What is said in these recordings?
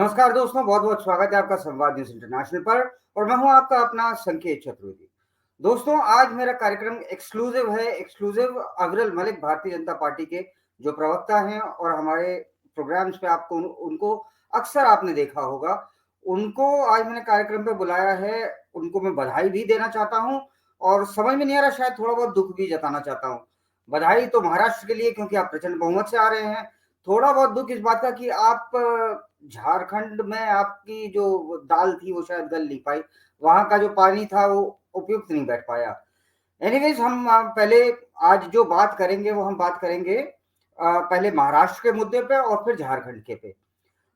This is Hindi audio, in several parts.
नमस्कार दोस्तों, बहुत बहुत स्वागत है आपका संवाद न्यूज इंटरनेशनल पर। और मैं हूं आपका अपना संकेत चतुर्वेदी। दोस्तों, आज मेरा कार्यक्रम एक्सक्लूसिव अविरल मलिक, भारतीय जनता पार्टी के जो प्रवक्ता हैं और हमारे प्रोग्राम्स पे आपको उनको अक्सर आपने देखा होगा। उनको आज मैंने कार्यक्रम पे बुलाया है। उनको मैं बधाई भी देना चाहता हूँ और समझ में नहीं आ रहा, शायद थोड़ा बहुत दुख भी जताना चाहता हूँ। बधाई तो महाराष्ट्र के लिए, क्योंकि आप प्रचंड बहुमत से आ रहे हैं। थोड़ा बहुत दुख इस बात का कि आप झारखंड में आपकी जो दाल थी वो शायद गल नहीं पाई, वहां का जो पानी था वो उपयुक्त नहीं बैठ पाया। एनीवेज, हम पहले आज जो बात करेंगे वो हम बात करेंगे पहले महाराष्ट्र के मुद्दे पे और फिर झारखंड के पे।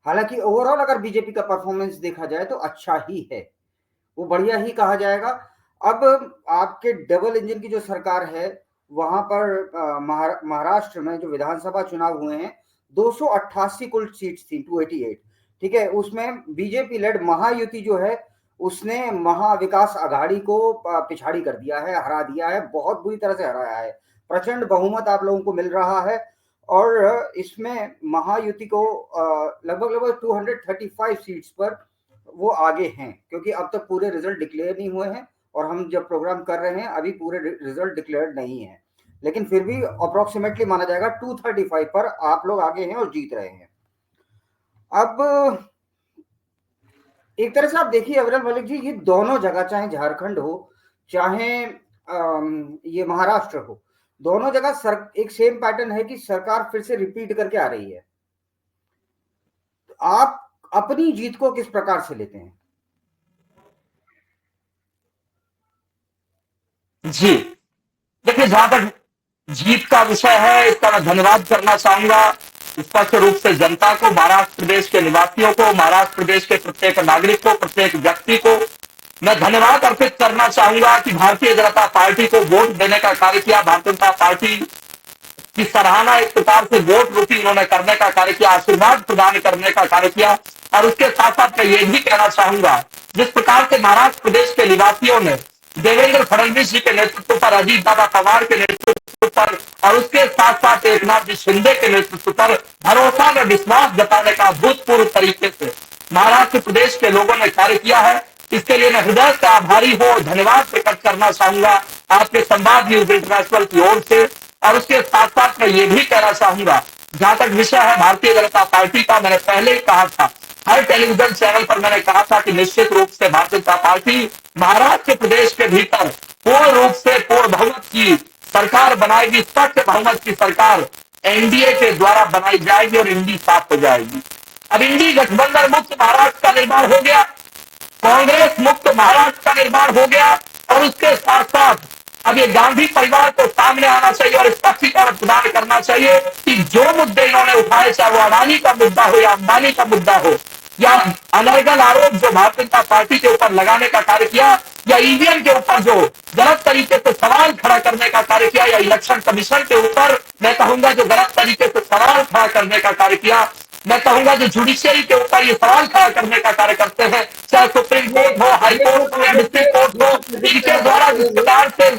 हालांकि ओवरऑल अगर बीजेपी का परफॉर्मेंस देखा जाए तो अच्छा ही है, वो बढ़िया ही कहा जाएगा। अब आपके डबल इंजन की जो सरकार है, वहां पर महाराष्ट्र में जो विधानसभा चुनाव हुए हैं, 288 कुल सीट्स थी, 288। ठीक है, उसमें बीजेपी लेड महायुति जो है उसने महाविकास आघाड़ी को पिछाड़ी कर दिया है, हरा दिया है, बहुत बुरी तरह से हराया है। प्रचंड बहुमत आप लोगों को मिल रहा है और इसमें महायुति को लगभग लगभग 235 सीट्स पर वो आगे हैं, क्योंकि अब तक पूरे रिजल्ट डिक्लेयर नहीं हुए हैं और हम जब प्रोग्राम कर रहे हैं अभी पूरे रिजल्ट डिक्लेयर नहीं है, लेकिन फिर भी अप्रोक्सीमेटली माना जाएगा 235 पर आप लोग आगे हैं और जीत रहे हैं। अब एक तरह से आप देखिए अविरल मलिक जी, ये दोनों जगह, चाहे झारखंड हो चाहे ये महाराष्ट्र हो, दोनों जगह एक सेम पैटर्न है कि सरकार फिर से रिपीट करके आ रही है। आप अपनी जीत को किस प्रकार से लेते हैं? जी, देखिए, जहां तक जीत का विषय है, इसका मैं धन्यवाद करना चाहूंगा स्पष्ट रूप से जनता को, महाराष्ट्र प्रदेश के निवासियों को, महाराष्ट्र प्रदेश के प्रत्येक नागरिक को, प्रत्येक व्यक्ति को मैं धन्यवाद अर्पित करना चाहूंगा कि भारतीय जनता पार्टी को वोट देने का कार्य किया। भारतीय जनता पार्टी की सराहना एक प्रकार से वोट रूपी उन्होंने करने का कार्य किया, आशीर्वाद प्रदान करने का कार्य किया। और उसके साथ साथ मैं ये भी कहना चाहूंगा, जिस प्रकार से महाराष्ट्र प्रदेश के निवासियों ने देवेंद्र फडणवीस जी के नेतृत्व पर, अजीत दादा पवार के नेतृत्व पर और उसके साथ साथ एकनाथ जी शिंदे के नेतृत्व पर भरोसा व विश्वास जताने का भूतपूर्व तरीके से महाराष्ट्र प्रदेश के लोगों ने कार्य किया है, इसके लिए मैं हृदय से आभारी हो, धन्यवाद प्रकट करना चाहूंगा आपके संवाद न्यूज इंटरनेशनल की ओर से। और उसके साथ साथ मैं ये भी कहना चाहूंगा, जहां तक विषय है भारतीय जनता पार्टी का, मैंने पहले ही कहा था, हर टेलीविजन चैनल पर मैंने कहा था कि निश्चित रूप से भारतीय जनता पार्टी महाराष्ट्र प्रदेश के भीतर पूर्ण रूप से पूर्ण बहुमत की सरकार बनाएगी, स्पष्ट बहुमत की सरकार एनडीए के द्वारा बनाई जाएगी और इंडी साफ हो जाएगी। अब इंडी गठबंधन मुक्त महाराष्ट्र का निर्माण हो गया, कांग्रेस मुक्त महाराष्ट्र का निर्माण हो गया और उसके साथ साथ अब ये गांधी परिवार को सामने आना चाहिए और स्पष्टीकरण प्रदान करना चाहिए कि जो मुद्दे इन्होंने उठाए, चाहे वो अडानी का मुद्दा हो या अंबानी का मुद्दा हो या अनर्गल आरोप जो भारतीय जनता पार्टी के ऊपर लगाने का कार्य किया, या ईवीएम के ऊपर जो गलत तरीके से सवाल खड़ा करने का कार्य किया, या इलेक्शन कमीशन के ऊपर मैं कहूंगा जो गलत तरीके से सवाल खड़ा करने का कार्य किया, मैं कहूंगा जो जुडिशियरी के ऊपर ये सवाल खड़ा करने का कार्य करते हैं, चाहे सुप्रीम कोर्ट हो, हाई कोर्ट हो या डिस्ट्रिक्ट कोर्ट हो, इनके द्वारा जिस प्रकार से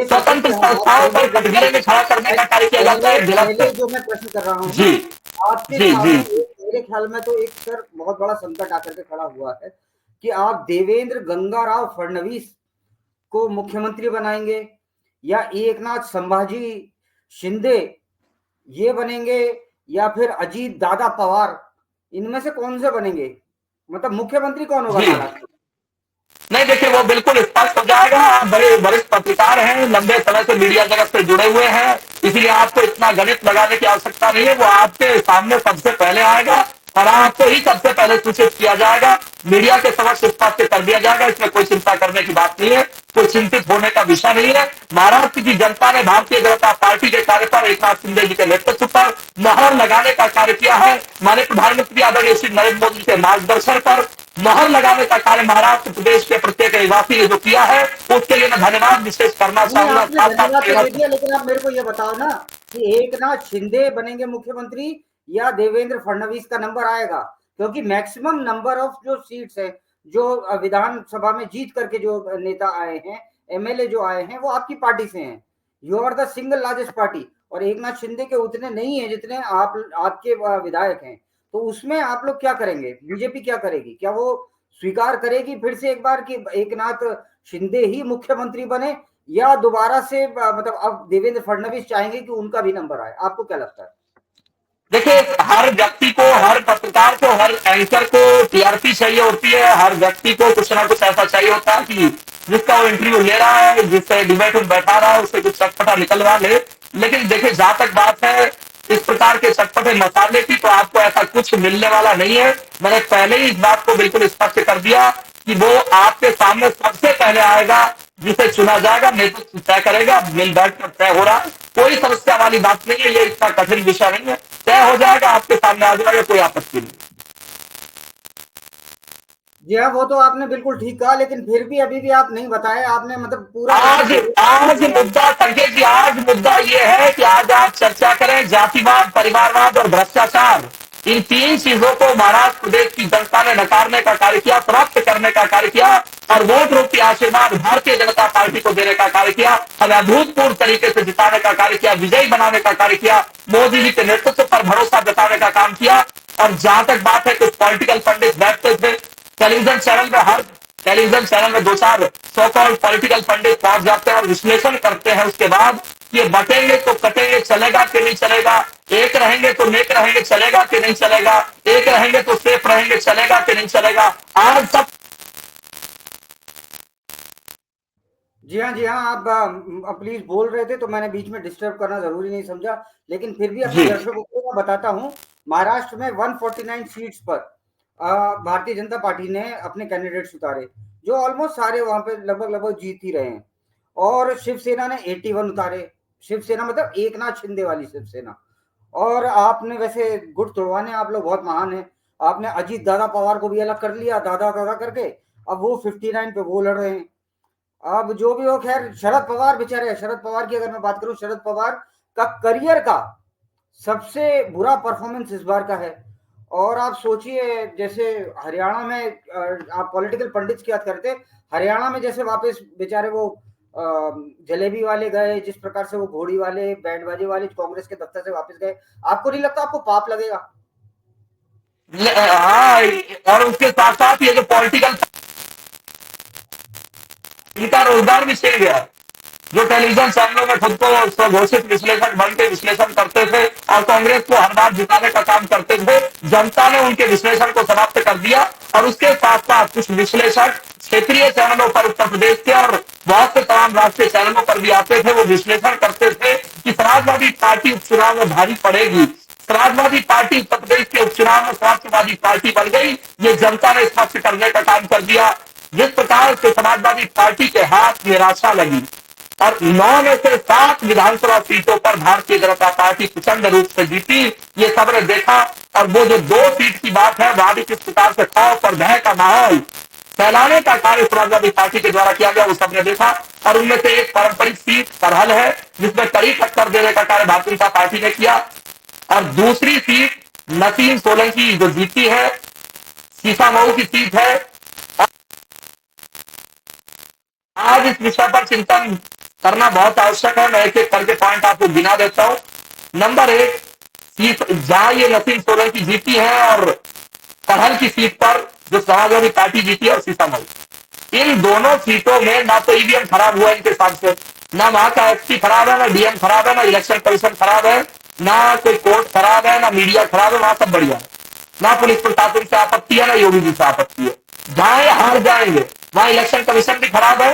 स्वतंत्र संस्थाओं पर कटघरे में खड़ा करने का कार्य किया जाता है, गलत है। जो मैं प्रश्न कर रहा हूँ जी आपके जी सामने, जी मेरे ख्याल में तो एक सर बहुत बड़ा संकट आकर के खड़ा हुआ है कि आप देवेंद्र गंगाराव फडणवीस को मुख्यमंत्री बनाएंगे या एकनाथ संभाजी शिंदे ये बनेंगे या फिर अजीत दादा पवार, इनमें से कौन से बनेंगे? मतलब मुख्यमंत्री कौन होगा जी महाराष्ट्र? नहीं, देखिए, वो बिल्कुल स्पष्ट हो जाएगा। आप बड़े वरिष्ठ पत्रकार हैं, लंबे समय से मीडिया जगत से जुड़े हुए हैं, इसीलिए आपको इतना गणित लगाने की आवश्यकता नहीं है। वो आपके सामने सबसे पहले आएगा और आपको ही सबसे पहले सूचित किया जाएगा, मीडिया के समक्ष स्पष्ट कर दिया जाएगा। इसमें कोई चिंता करने की बात नहीं है, कोई चिंतित होने का विषय नहीं है। महाराष्ट्र की जनता ने भारतीय जनता पार्टी के कार्य पर, एकनाथ शिंदे जी के नेतृत्व पर मोहर लगाने का कार्य किया है। माननीय प्रधानमंत्री आदरणीय श्री नरेंद्र मोदी के मार्गदर्शन पर मोहर लगाने का कार्य महाराष्ट्र प्रदेश के प्रत्येक निवासी ने जो किया है, उसके लिए मैं धन्यवाद विशेष करना चाहूंगा। लेकिन आप मेरे को ये बताओ ना कि एकनाथ शिंदे बनेंगे मुख्यमंत्री या देवेंद्र फडणवीस का नंबर आएगा? क्योंकि मैक्सिमम नंबर ऑफ जो सीट्स है, जो विधानसभा में जीत करके जो नेता आए हैं, एमएलए जो आए हैं, वो आपकी पार्टी से हैं। You are the single largest party और एकनाथ शिंदे के उतने नहीं है जितने आपके विधायक हैं। तो उसमें आप लोग क्या करेंगे? बीजेपी क्या करेगी? क्या वो स्वीकार करेगी फिर से एक बार कि एकनाथ शिंदे ही मुख्यमंत्री बने, या दोबारा से मतलब अब देवेंद्र फडणवीस चाहेंगे कि उनका भी नंबर आए? आपको क्या लगता है? देखिए, हर व्यक्ति को, हर पत्रकार को, हर एंकर को टीआरपी चाहिए होती है। हर व्यक्ति को कुछ ना कुछ ऐसा चाहिए होता है कि जिसका वो इंटरव्यू ले रहा है, जिससे डिबेट में बैठा रहा है, उससे कुछ चटपटा निकलवा ले। लेकिन देखिए, जहां तक बात है इस प्रकार के चटपटे मसाले की, तो आपको ऐसा कुछ मिलने वाला नहीं है। मैंने पहले ही इस बात को बिल्कुल स्पष्ट कर दिया कि वो आपके सामने सबसे पहले आएगा, जिसे चुना जाएगा, नेतृत्व तय करेगा, मिल बैठ कर तय हो रहा है। कोई समस्या वाली बात नहीं है, ये इतना कठिन विषय नहीं है, तय हो जाएगा, आपके सामने आ जाएगा, कोई आपत्ति नहीं। जी हाँ, वो तो आपने बिल्कुल ठीक कहा, लेकिन फिर भी अभी भी आप नहीं बताए। आपने मतलब पूरा आज आज मुद्दा संजय जी, आज मुद्दा ये है कि आज आप चर्चा करें जातिवाद, परिवारवाद और भ्रष्टाचार। इन तीन चीजों को महाराष्ट्र प्रदेश की जनता ने नकारने का कार्य किया, समाप्त करने का कार्य किया और वोट रूपी आशीर्वाद भारतीय जनता पार्टी को देने का कार्य किया। हमें अभूतपूर्व तरीके से जिताने का कार्य किया, विजयी बनाने का कार्य किया, मोदी जी के नेतृत्व पर भरोसा जताने का काम किया। और जहां तक बात है, कुछ पॉलिटिकल पंडित बैठते थे टेलीविजन चैनल में, हर टेलीविजन चैनल में 2-4 सो कॉल्ड पॉलिटिकल पंडित पहुंच जाते हैं और विश्लेषण करते हैं उसके बाद, ये बटेंगे तो कटेंगे, चलेगा कि नहीं चलेगा, एक रहेंगे तो नेक रहेंगे, चलेगा कि नहीं चलेगा, एक रहेंगे तो सेफ रहेंगे, चलेगा कि नहीं चलेगा। आज सब जी हाँ, जी हाँ, आप प्लीज बोल रहे थे तो मैंने बीच में डिस्टर्ब करना जरूरी नहीं समझा, लेकिन फिर भी अपने जी दर्शकों को मैं बताता हूँ। महाराष्ट्र में 149 सीट्स पर भारतीय जनता पार्टी ने अपने कैंडिडेट्स उतारे, जो ऑलमोस्ट सारे वहां पे लगभग लगभग जीत ही रहे हैं। और शिवसेना ने 81 उतारे। शिवसेना मतलब एकनाथ शिंदे वाली शिवसेना। और आपने वैसे गुट तोड़वाने आप लोग बहुत महान हैं। आपने अजीत दादा पवार को भी अलग कर लिया, दादा दादा करके। अब वो 59 पे वो लड़ रहे हैं। अब जो भी हो, खैर शरद पवार बेचारे, शरद पवार की अगर मैं बात करूं, शरद पवार का करियर का सबसे बुरा परफॉर्मेंस इस बार का है। और आप सोचिए, जैसे हरियाणा में आप पॉलिटिकल पंडित की बात करते, हरियाणा में जैसे वापस बेचारे वो जलेबी वाले गए, जिस प्रकार से वो घोड़ी वाले बैंड बाजे वाले कांग्रेस के दफ्तर से वापस गए, आपको नहीं लगता आपको पाप लगेगा? हाँ, और उसके साथ साथ ये जो पॉलिटिकल, इनका रोजगार भी छिन गया। जो टेलीविजन चैनलों में खुद को स्वघोषित विश्लेषक बन के विश्लेषण करते थे और कांग्रेस को हर बार जिताने का काम करते थे, जनता ने उनके विश्लेषण को समाप्त कर दिया। और उसके साथ साथ कुछ विश्लेषक क्षेत्रीय चैनलों पर, उत्तर प्रदेश के और बहुत से तमाम राष्ट्रीय चैनलों पर भी आते थे, वो विश्लेषण करते थे कि समाजवादी पार्टी उपचुनाव में भारी पड़ेगी। समाजवादी पार्टी उत्तर प्रदेश के उपचुनाव में समाजवादी पार्टी बन गई, ये जनता ने स्पष्ट करने का काम कर दिया। जिस प्रकार से समाजवादी पार्टी के हाथ निराशा लगी और 9 में से 7 विधानसभा सीटों पर भारतीय जनता पार्टी प्रचंड रूप से जीती, ये सबने देखा। और वो जो 2 सीट की बात है, वहां भी किस प्रकार से खौफ और भय का माहौल फैलाने का कार्य समाजवादी पार्टी के द्वारा किया गया, वो सबने देखा। और उनमें से एक पारंपरिक सीट करहल है, जिसमें कड़ी टक्कर देने का कार्य भारतीय जनता पार्टी ने किया। और दूसरी सीट नसीम सोलंकी जो जीती है, सीतामऊ की सीट है। आज इस विषय पर चिंतन करना बहुत आवश्यक है। मैं एक एक करके पॉइंट आपको गिना देता हूं। नंबर 1, जहां ये नसीम सोलंकी जीती है और करहल की सीट पर जो समाजवादी पार्टी जीती है और सीतामऊ, इन दोनों सीटों में ना तो ईवीएम खराब हुआ इनके हिसाब से, ना वहां का एसपी खराब है, ना डीएम खराब है, ना इलेक्शन कमीशन खराब है, ना कोई कोर्ट खराब है, ना मीडिया खराब है, वहां सब बढ़िया है। ना पुलिस प्रशासन से आपत्ति है, ना योगी जी से आपत्ति है। जहां हार जाएंगे वहां इलेक्शन कमीशन भी खराब है,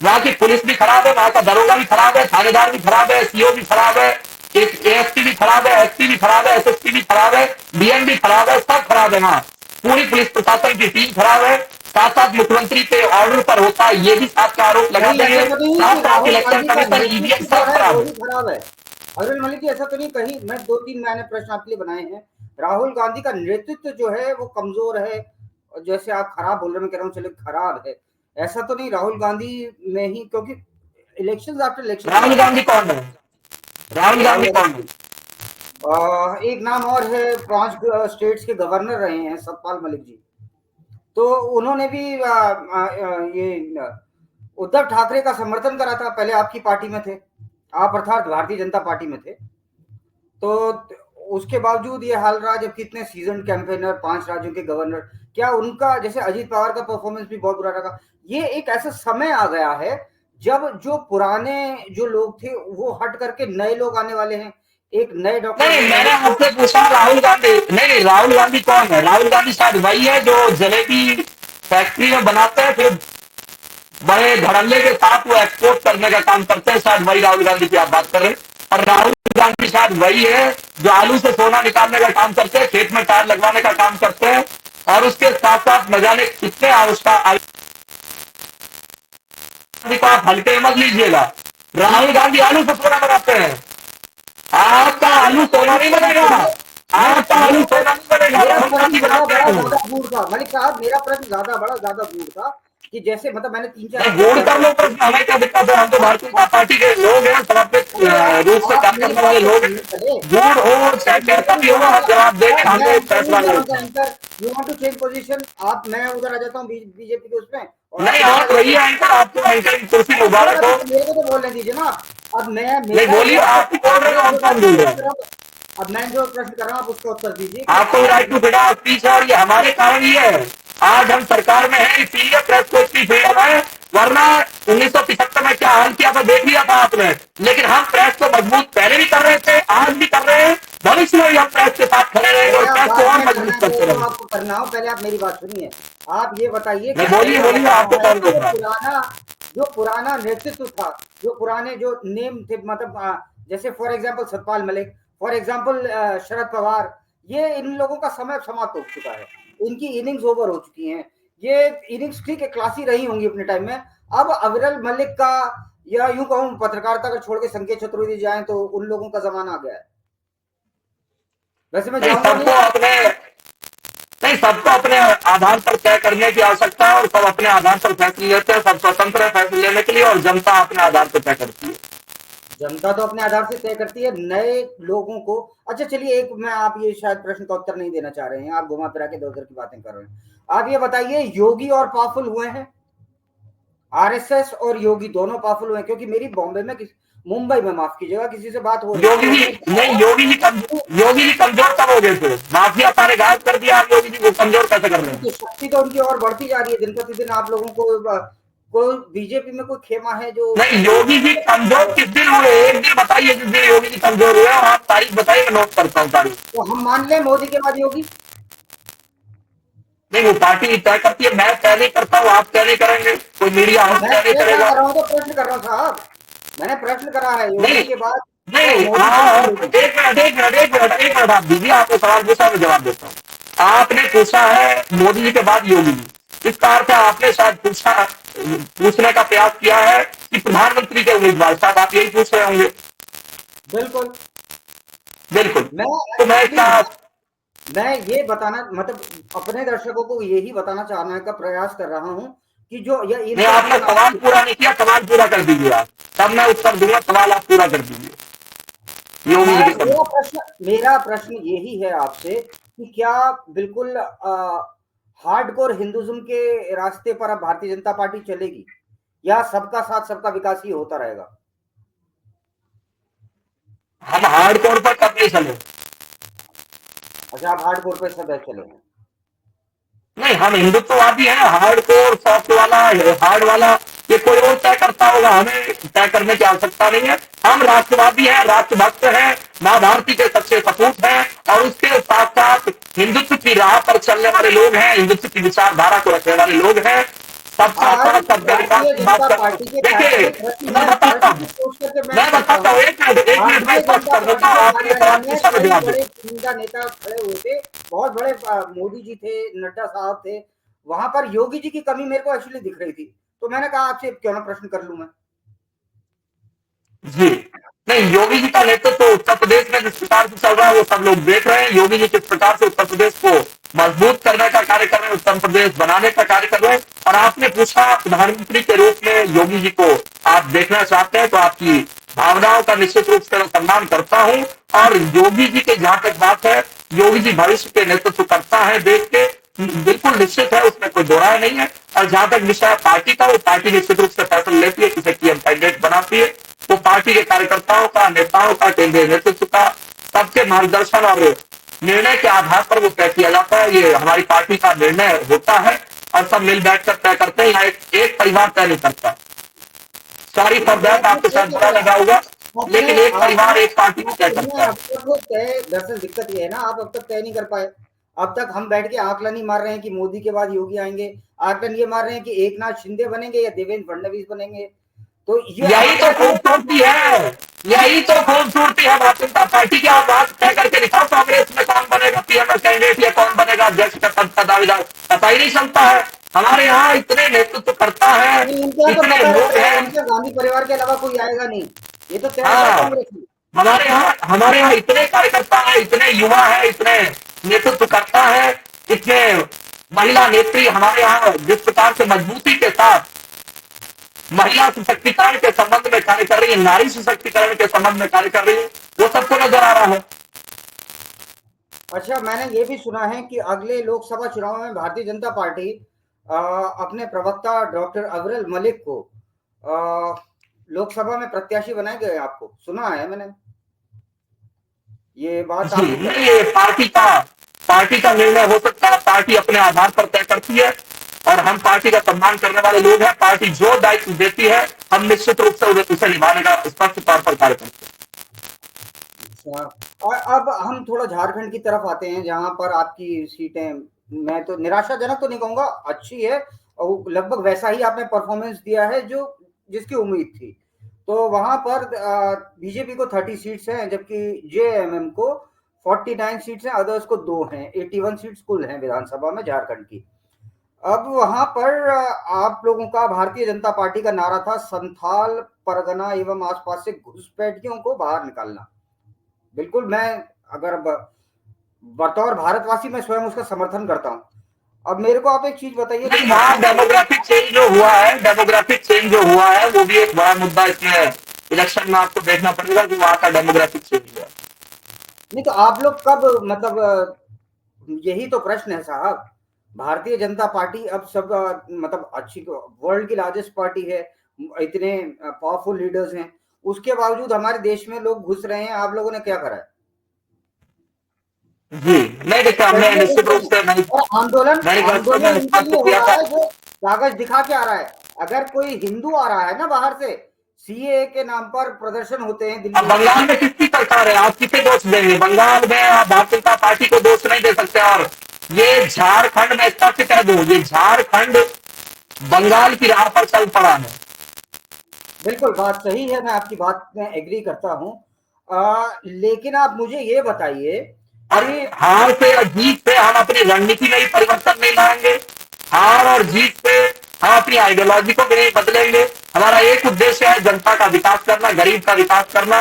वहां की पुलिस भी खराब है, वहां का दरोगा भी खराब है, थानेदार भी खराब है, सीओ भी खराब है, एक एएसपी भी खराब है, एसपी भी खराब है, एसएसपी भी खराब है, डीएम भी खराब है, सब खराब है। वहां पूरी पुलिस प्रशासन की टीम खराब है। साथ साथ मुख्यमंत्री के ऑर्डर पर होता है, ये भी साथ का आरोप लगा नहीं, देंगे। ऐसा तो नहीं है साथ कि साथ राहुल इलेक्शन गांधी का कमीशन, ईवीएम नेतृत्व जो सब है खराब वो है। ही खराब है। अरुण मलिक जी, ऐसा तो नहीं, कहीं मैं 2-3 मैंने प्रश्न आपके लिए बनाए हैं। राहुल गांधी का नेतृत्व जो है वो कमजोर है, और जैसे आप खराब बोल रहे हैं, मैं कह रहा हूँ चलो खराब है, ऐसा तो नहीं राहुल गांधी में ही, क्योंकि election after election Rahul Gandhi कौन है? राहुल गांधी राहुल, कौन है? एक नाम और है, 5 स्टेट्स के गवर्नर रहे हैं, सतपाल मलिक जी। तो उन्होंने भी ये उद्धव ठाकरे का समर्थन करा था, पहले आपकी पार्टी में थे आप, अर्थात भारतीय जनता पार्टी में थे। तो उसके बावजूद ये हाल रहा जब कितने सीजन कैंपेनर, 5 राज्यों के गवर्नर, क्या उनका, जैसे अजीत पवार का परफॉर्मेंस भी बहुत बुरा रहा। ये एक ऐसा समय आ गया है जब जो पुराने जो लोग थे वो हट करके नए लोग आने वाले हैं। एक नए डॉक्टर नहीं, मैंने आपसे पूछा राहुल गांधी। नहीं, राहुल गांधी कौन है? राहुल गांधी शायद वही है जो जलेबी फैक्ट्री में बनाते हैं, फिर बड़े धड़ल्ले के साथ वो एक्सपोर्ट करने का काम करते हैं। शायद वही राहुल गांधी की आप बात कर रहे हैं। और राहुल गांधी शायद वही है जो आलू से सोना निकालने का काम करते हैं, खेत में टायर लगवाने का काम करते हैं, और उसके साथ साथ न जाने कितने उसका को आप हल्के मत लीजिएगा। राहुल गांधी आलू से सोना बनाते हैं। आपका आलू सोना नहीं बनेगा। आपका आलू सोना नहीं बनेगा। मेरा राहुल गांधी प्रश्न बनाते हैं। ज्यादा गूढ़ था मलिक साहब, मेरा प्रश्न ज्यादा गूढ़ था कि जैसे मतलब मैंने 3-4 वोट कर लो, प्रश्न हमें क्या दिक्कत है? हम तो भारतीय जनता पार्टी के लोग हैं, समर्पित रूप से काम करने वाले लोग हैं। वोट हो चाहे कैसा भी हो, हम जवाब देंगे, हमने फैसला लेंगे। You want to change position, आप मैं उधर आ जाता हूँ बीजेपी के उसमें, और नहीं, आप रहिए एंकर, आपको एंकर की कुर्सी मुबारक हो। मेरे को तो बोलने दीजिए ना। अब मैं नहीं बोलिए, आप बोल रहे हो, हम कौन बोल रहे हैं? अब मैं जो प्रश्न कर रहा हूँ आप उसका उत्तर दीजिए। आपको right to freedom of speech है, और ये हमारे कारण ही है। आज हम सरकार में हैं, इसीलिए प्रेस को इतनी फ्रीडम है, वरना 1975 में क्या हाल किया था देख लिया था आपने। लेकिन हम प्रेस को मजबूत पहले भी कर रहे थे, आज भी कर रहे हैं, भविष्य में भी हम प्रेस के साथ खड़े रहेंगे और प्रेस को और मजबूत करते रहेंगे। आपको करना हो, पहले आप मेरी बात सुनिए। आप ये बताइए कि बोलिए, आपको कौन बोल रहा है? जो पुराना नेतृत्व था, जो पुराने जो नेम थे, मतलब जैसे for example Satpal Malik, for example Sharad Pawar, ये इन लोगों का समय समाप्त हो चुका है, इनकी इनिंग्स ओवर हो चुकी हैं। ये इनिंग्स ठीक है, क्लासी रही होंगी अपने टाइम में। अब अविरल मलिक का, या यूं कहूं पत्रकारिता को छोड़ के संकेत चतुर्वेदी जाएं तो उन लोगों का जमाना आ गया है। वैसे मैं सबको अपने आधार पर तय करने की आवश्यकता है, और सब अपने आधार पर फैसले लेते हैं। सब स्वतंत्र है फैसले लेने के लिए, और जनता अपने आधार पर तय करती है। जनता तो अपने आधार से तय करती है नए लोगों को। अच्छा चलिए, एक मैं, आप ये शायद प्रश्न का उत्तर नहीं देना चाह रहे हैं, आप घुमा फिरा के इधर की बातें कर रहे हैं। आप ये बताइए, योगी और पावरफुल हुए हैं? आरएसएस और योगी दोनों पावरफुल हुए? क्योंकि मेरी बॉम्बे में, मुंबई में माफ कीजिएगा, किसी से बात हो रही है। योगी जी कमजोर कब हो गए थे? माफिया सारे गायब कर दिया, आप योगी जी को कमजोर कैसे कर रहे हैं? शक्ति तो उनकी और बढ़ती जा रही है दिन प्रतिदिन। आप लोगों को कोई बीजेपी में कोई खेमा है जो नहीं? योगी जी कमजोर किस दिन हुए? एक दिन बताइए जिस दिन योगी जी कमजोर हुए, और आप तारीख बताइए, मैं नोट करता हूँ तारीख। तो हम मान लें मोदी के बाद योगी? नहीं, वो पार्टी तय करती है, मैं तय नहीं करता हूँ, आप तय नहीं करेंगे, कोई मीडिया हाउस तय नहीं करेगा। तो प्रश्न कर रहा हूँ साहब, मैंने प्रश्न करा है योगी के बाद। नहीं, एक मिनट आप दीजिए, आपको सवाल पूछा, मैं जवाब देता हूँ। आपने पूछा है मोदी जी के बाद योगी जी, इसका अर्थ है आपने शायद पूछने का प्रयास किया है कि प्रधानमंत्री के उम्मीदवार, शायद आप यही पूछ रहे होंगे। बिल्कुल बिल्कुल। तो मैं ये बताना, मतलब अपने दर्शकों को यही बताना चाहने का प्रयास कर रहा हूँ कि जो नहीं, आपने सवाल पूरा नहीं किया, सवाल पूरा कर दीजिए आप, तब मैं उत्तर दूंगा। सवाल आप पूरा कर दीजिए। मेरा प्रश्न यही है आपसे कि क्या बिल्कुल हार्डकोर हिंदुज्म के रास्ते पर अब भारतीय जनता पार्टी चलेगी, या सबका साथ सबका विकास ही होता रहेगा? हम हार्डकोर पर कब नहीं चले? अच्छा, आप हार्डकोर पे सब चले हैं? नहीं, हम हिंदुत्ववादी हैं। हार्डकोर, सॉफ्ट वाला, हार्ड वाला, ये कोई और तय करता होगा, हमें तय करने की आवश्यकता नहीं है। हम राष्ट्रवादी हैं, राष्ट्रभक्त हैं, माँ भारती के सच्चे सपूत हैं, और उसके साथ साथ हिंदुत्व की राह पर चलने वाले लोग हैं, हिंदुत्व की विचारधारा को रखने वाले लोग हैं। सबका साथ सबका विकास की बात करते हैं। देखिए, मैं बताता हूँ, एक मिनट में स्पष्ट कर देता हूँ, आपने सवाल पूछा, मैं जवाब देता हूं। नेता खड़े हुए थे, बहुत बड़े, मोदी जी थे, नड्डा साहब थे, वहां पर योगी जी की कमी मेरे को एक्चुअली दिख रही थी, तो मैंने कहा आपसे क्यों ना प्रश्न कर लूं मैं। जी नहीं, योगी जी का नेतृत्व तो उत्तर प्रदेश में जिस प्रकार से चल रहा है वो सब लोग देख रहे हैं। योगी जी किस प्रकार से उत्तर प्रदेश को मजबूत करने का कार्य कर रहे हैं, उत्तर प्रदेश बनाने का कार्य कर रहे हैं। और आपने पूछा प्रधानमंत्री के रूप में योगी जी को आप देखना चाहते हैं, तो आपकी भावनाओं का निश्चित रूप से मैं सम्मान करता हूं। और योगी जी के जहां तक बात है, योगी जी भविष्य के नेतृत्व करता है देश के, बिल्कुल निश्चित है, उसमें कोई दो राय नहीं है। और जहां तक विषय पार्टी का, वो पार्टी निश्चित रूप से फैसला लेती है, किसे की कैंडिडेट बनाती है, वो पार्टी के कार्यकर्ताओं का, नेताओं का, केंद्रीय नेतृत्व का सबके मार्गदर्शन और निर्णय के आधार पर वो तय किया जाता है। ये हमारी पार्टी का निर्णय होता है और सब मिल बैठकर तय करते हैं। यहाँ एक परिवार तय नहीं करता। सॉरी फॉर दैट, आपको शायद बुरा लगा होगा, लेकिन एक परिवार एक पार्टी में तय करता है। अब तक वो तय, दरअसल दिक्कत ये है ना, आप अब तक तय नहीं कर पाए। अब तक हम बैठ के आकलन ही मार रहे हैं कि मोदी के बाद योगी आएंगे, आकलन ये मार रहे हैं कि एकनाथ शिंदे बनेंगे या देवेंद्र फडणवीस बनेंगे। तो यही तो खूबसूरती है, यही तो खूबसूरती है भारतीय जनता पार्टी की। आप बात तय करके दिखाओ, कांग्रेस में कौन बनेगा पीएम कैंडिडेट या कौन बनेगा अध्यक्ष का पद का दावेदार, पता ही नहीं चलता है। हमारे यहाँ इतने नेतृत्व करता है, इतने लोग हैं। गांधी परिवार के अलावा कोई आएगा नहीं, ये तो तय है हाँ, कांग्रेस में। हमारे यहाँ इतने कार्यकर्ता है, इतने युवा है, इतने नेतृत्व करता है, इतने महिला नेत्री हमारे यहाँ जिस प्रकार से मजबूती के साथ महिला सशक्तिकरण के संबंध में कार्य कर रही है, नारी सशक्तिकरण के संबंध में कार्य कर रही है, वो सबको नजर आ रहा है। अच्छा, मैंने ये भी सुना है कि अगले लोकसभा चुनाव में भारतीय जनता पार्टी अपने प्रवक्ता डॉक्टर अविरल मलिक को लोकसभा में प्रत्याशी बनाएंगे। आपको सुना है मैंने ये बात? नहीं, ये पार्टी का निर्णय हो सकता है। पार्टी अपने आधार पर तय करती है और हम पार्टी का सम्मान करने वाले लोग हैं। पार्टी जो दायित्व देती है हम निश्चित रूप से उसे निभाने का स्पष्ट तौर पर कार्य करते हैं। और अब हम थोड़ा झारखंड की तरफ आते हैं, जहां पर आपकी सीटें, मैं तो निराशाजनक तो नहीं कहूंगा, अच्छी है और लगभग वैसा ही आपने परफॉर्मेंस दिया है जो जिसकी उम्मीद थी। तो वहां पर बीजेपी को 30 सीट्स हैं, जबकि जेएमएम को 49 सीट्स हैं, अदर्स को 2 हैं। 81 सीट्स कुल हैं विधानसभा में झारखंड की। अब वहां पर आप लोगों का, भारतीय जनता पार्टी का नारा था संथाल परगना एवं आसपास से घुसपैठियों को बाहर निकालना। बिल्कुल, मैं अगर बतौर भारतवासी मैं स्वयं उसका समर्थन करता हूं। अब मेरे को आप एक चीज बताइए, डेमोग्राफिक चेंज जो हुआ है वो भी एक बड़ा मुद्दा इसमें इलेक्शन में आपको देखना पड़ेगा कि वहां का डेमोग्राफिक चेंज हुआ। नहीं तो आप लोग कब, मतलब यही तो प्रश्न है साहब। भारतीय जनता पार्टी अब सब मतलब अच्छी, वर्ल्ड की लार्जेस्ट पार्टी है, इतने पावरफुल लीडर्स हैं, उसके बावजूद हमारे देश में लोग घुस रहे हैं। आप लोगों ने क्या करा है? जी, नहीं देखा, मैं निश्चित रूप से आंदोलन हो रहा है जो कागज दिखा के आ रहा है। अगर कोई हिंदू आ रहा है ना बाहर से, सीए के नाम पर प्रदर्शन होते हैं दिल्ली। अब बंगाल में किसकी सरकार है, आप किसे दोष देंगे? बंगाल में आप भारतीय जनता पार्टी को दोष नहीं दे सकते। और ये झारखंड में स्पष्ट कह दूं, ये झारखंड बंगाल की राह पर चल पड़ा है। बिल्कुल बात सही है, मैं आपकी बात में एग्री करता हूं। लेकिन आप मुझे ये बताइए, अरे हार से और जीत से हम अपनी रणनीति में ही परिवर्तन नहीं लाएंगे। हार और जीत से हम अपनी आइडियोलॉजी को भी नहीं बदलेंगे। हमारा एक उद्देश्य है जनता का विकास करना, गरीब का विकास करना।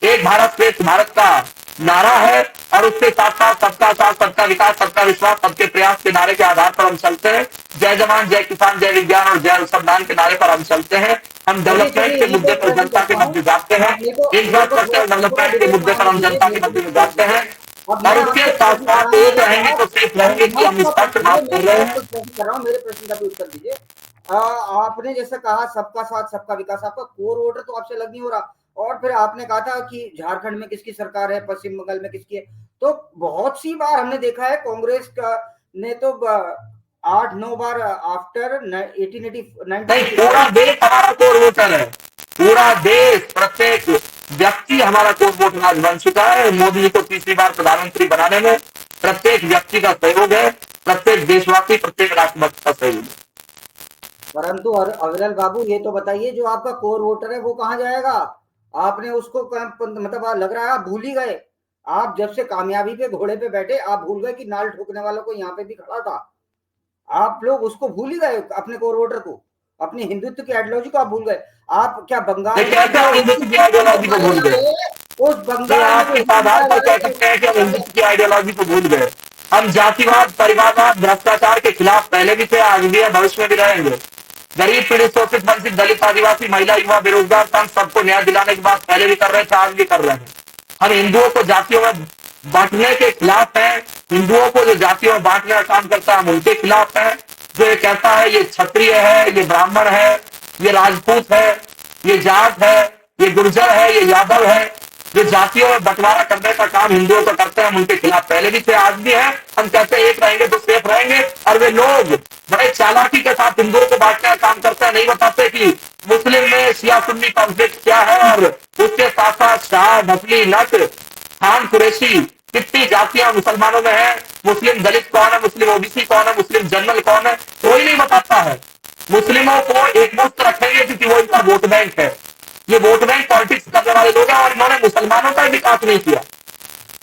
एक भारत श्रेष्ठ भारत का नारा है और उसके साथ साथ सबका साथ, सबका विकास, सबका विश्वास, सबके प्रयास के नारे के आधार पर हम चलते हैं। जय जवान, जय किसान, जय विज्ञान और जय अनुसंधान के नारे पर हम चलते हैं। हम डेवलपमेंट के मुद्दे पर जनता के मध्य जाते हैं। डेवलपमेंट के मुद्दे पर हम जनता के मध्य जाते हैं और उसके साथ साथ ये रहेंगे तो सिर्फ रहेंगे कि हम स्पष्ट बात कर रहे हैं। मेरे प्रश्न का भी उत्तर दीजिए। आपने जैसे कहा सबका साथ सबका विकास, आपका कोर वोटर तो आपसे अलग नहीं हो रहा। और फिर आपने कहा था कि झारखंड में किसकी सरकार है, पश्चिम बंगाल में किसकी है। तो बहुत सी बार हमने देखा है कांग्रेस का ने तो 8-9 बार आफ्टर 1889 पूरा देश हमारा कोर वोटर है। पूरा देश, प्रत्येक व्यक्ति हमारा कोर वोटर आज बन चुका है। मोदी जी को तीसरी बार प्रधानमंत्री बनाने में प्रत्येक व्यक्ति का सहयोग है, प्रत्येक देशवासी, प्रत्येक राष्ट्रभक्त का सहयोग है। परंतु अविरल बाबू, ये तो बताइए, जो आपका कोर वोटर है वो कहाँ जाएगा? आपने उसको मतलब लग रहा है आप भूल ही गए। आप जब से कामयाबी पे घोड़े पे बैठे, आप भूल गए कि नाल ठोकने वालों को यहाँ पे भी खड़ा था। आप लोग उसको भूल ही गए, अपने कोर वोटर को, अपनी हिंदुत्व की आइडियोलॉजी को आप भूल गए। आप क्या बंगाल हिंदुत्व की आइडियोलॉजी को भूल गए? उस बंगाल में आधार पर कह सकते हैं कि हम हिंदुत्व की आइडियोलॉजी को भूल गए। हम जातिवाद, परिवारवाद, भ्रष्टाचार के खिलाफ पहले भी थे, आज भी है, भविष्य में भी रहेंगे। गरीब, पीड़ित, शोषित, वंचित, दलित, आदिवासी, महिला, युवा, बेरोजगार, तंग सबको न्याय दिलाने की बात पहले भी कर रहे थे, आज भी कर रहे हैं। हम हिंदुओं को जातियों में बांटने के खिलाफ हैं। हिंदुओं को जो जातियों में बांटने का काम करता है हम उनके खिलाफ हैं। जो ये कहता है ये क्षत्रिय है, ये ब्राह्मण है, ये राजपूत है, ये जाट है, ये गुर्जर है, ये यादव है, जो जातियों में बंटवारा करने का काम हिंदुओं को करते हैं, हम उनके खिलाफ पहले भी थे, आज भी हैं। हम कहते हैं एक रहेंगे तो सेफ रहेंगे, और वे लोग बड़े चालाकी के साथ हिंदुओं को बांटने का काम करते हैं। नहीं बताते कि मुस्लिम में शिया सुन्नी कॉन्फ्लिक्ट क्या है, और उसके साथ साथ शाह, नकली, नट, खान, कुरैशी, कितनी जातियां मुसलमानों में है। मुस्लिम दलित कौन है, मुस्लिम ओबीसी कौन है, मुस्लिम जनरल कौन है, कोई नहीं बताता है। मुस्लिमों को एकमुश्त रखेंगे क्योंकि वो इनका वोट बैंक है। ये वोट बैंक पॉलिटिक्स करने वाले लोग हैं, और इन्होंने मुसलमानों का विकास नहीं किया।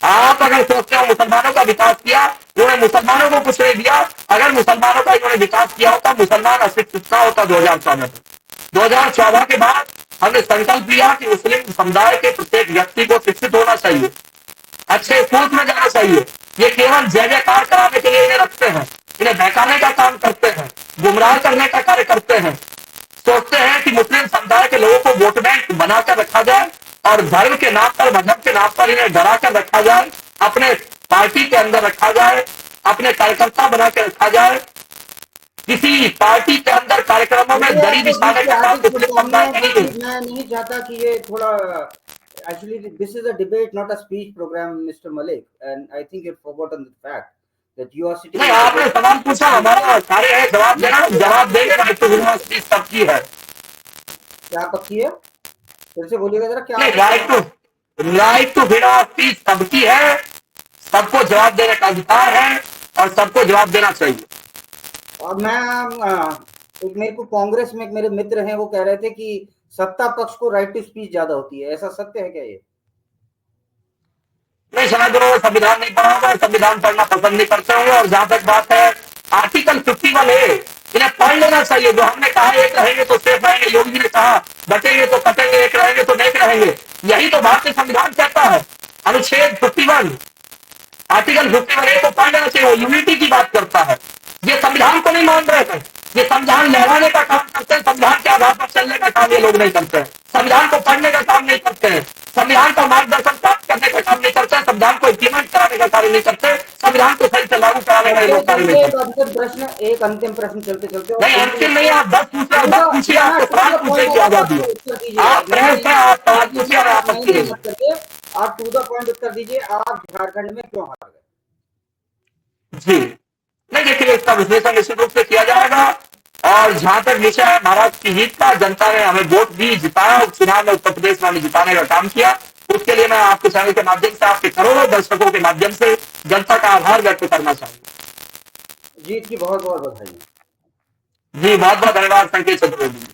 आप अगर सोचते हो मुसलमानों का विकास किया, उन्होंने मुसलमानों को कुछ नहीं दिया। अगर मुसलमानों का इन्होंने विकास किया होता, मुसलमान अस्तित्व होता 2014 में। 2014 के बाद हमने संकल्प लिया कि मुस्लिम समुदाय के प्रत्येक व्यक्ति को शिक्षित होना चाहिए, अच्छे स्कूल में जाना चाहिए। ये केवल जय जयकार कराने के लिए इन्हें रखते हैं, इन्हें बहकाने का काम करते हैं, गुमराह करने का कार्य करते हैं। सोचते हैं कि मुस्लिम समुदाय के लोगों को वोट बैंक बनाकर रखा जाए, और धर्म के नाम पर, मजहब के नाम पर इन्हें डरा कर रखा जाए, अपने पार्टी के अंदर रखा जाए, अपने कार्यकर्ता बना के रखा जाए। किसी पार्टी के अंदर कार्यक्रमों में दरी बिछाने का काम मुस्लिम समुदाय का नहीं है। मैं नहीं चाहता कि ये थोड़ा, actually this is a debate, not a speech program, Mr. Malik, and I think you've forgotten the fact that you are sitting. नहीं, आपने सवाल पूछा, हमारा कार्य है जवाब देना, जवाब देंगे। Right to freedom of speech सबकी है। क्या पक्की है, फिर से बोलिएगा जरा क्या? Right to freedom of speech सबकी है, सबको जवाब देने का अधिकार है, और सबको जवाब देना चाहिए। और मैं एक, मेरे को कांग्रेस में एक मेरे मित्र हैं, वो कह रहे थे कि सत्ता पक्ष को राइट टू स्पीच ज्यादा होती है, ऐसा सत्य है क्या ये? नहीं, शायद उन्होंने संविधान नहीं पढ़ा होगा, संविधान पढ़ना पसंद नहीं करते होंगे। और जहां तक बात है आर्टिकल 51 है, इन्हें पढ़ लेना चाहिए। जो हमने कहा एक रहेंगे तो सेफ रहेंगे, योगी जी ने कहा बटेंगे तो कटेंगे, एक रहेंगे तो नेक रहेंगे, यही तो भारतीय संविधान कहता है। अनुच्छेद 51, आर्टिकल 51 को पढ़ लेना चाहिए, यूनिटी की बात करता है। ये संविधान को नहीं मान रहे थे, ये संविधान लहराने का काम करते हैं, संविधान के आधार पर चलने का काम ये लोग नहीं करते हैं, संविधान को पढ़ने का काम नहीं करते हैं, संविधान का मार्गदर्शन प्राप्त करने का काम नहीं करते हैं, संविधान को इम्प्लीमेंट कराने का कार्य नहीं करते, संविधान को सही से लागू कराने का लोग कार्य नहीं करते। एक अंतिम प्रश्न चलते चलते, नहीं अंतिम नहीं, आप 10 पूछ रहे हो, 10 पूछिए, आपको सवाल पूछने की आजादी है। आप प्रेस है, आप सवाल पूछिए, और आप आप टू द पॉइंट उत्तर दीजिए। आप झारखंड में क्यों हार गए? जी नहीं, देखिए इसका विश्लेषण निश्चित रूप से किया जाएगा। और जहां तक विषय है महाराष्ट्र की जीत का, जनता ने हमें वोट दी, जिताया, उपचुनाव में उत्तर प्रदेश में हमें जिताने का काम किया। उसके लिए मैं आपके चैनल के माध्यम से, आपके करोड़ों दर्शकों के माध्यम से जनता का आभार व्यक्त करना चाहूंगा। जीत की बहुत बहुत बधाई। जी बहुत बहुत धन्यवाद संकेत चतुर्वेदी।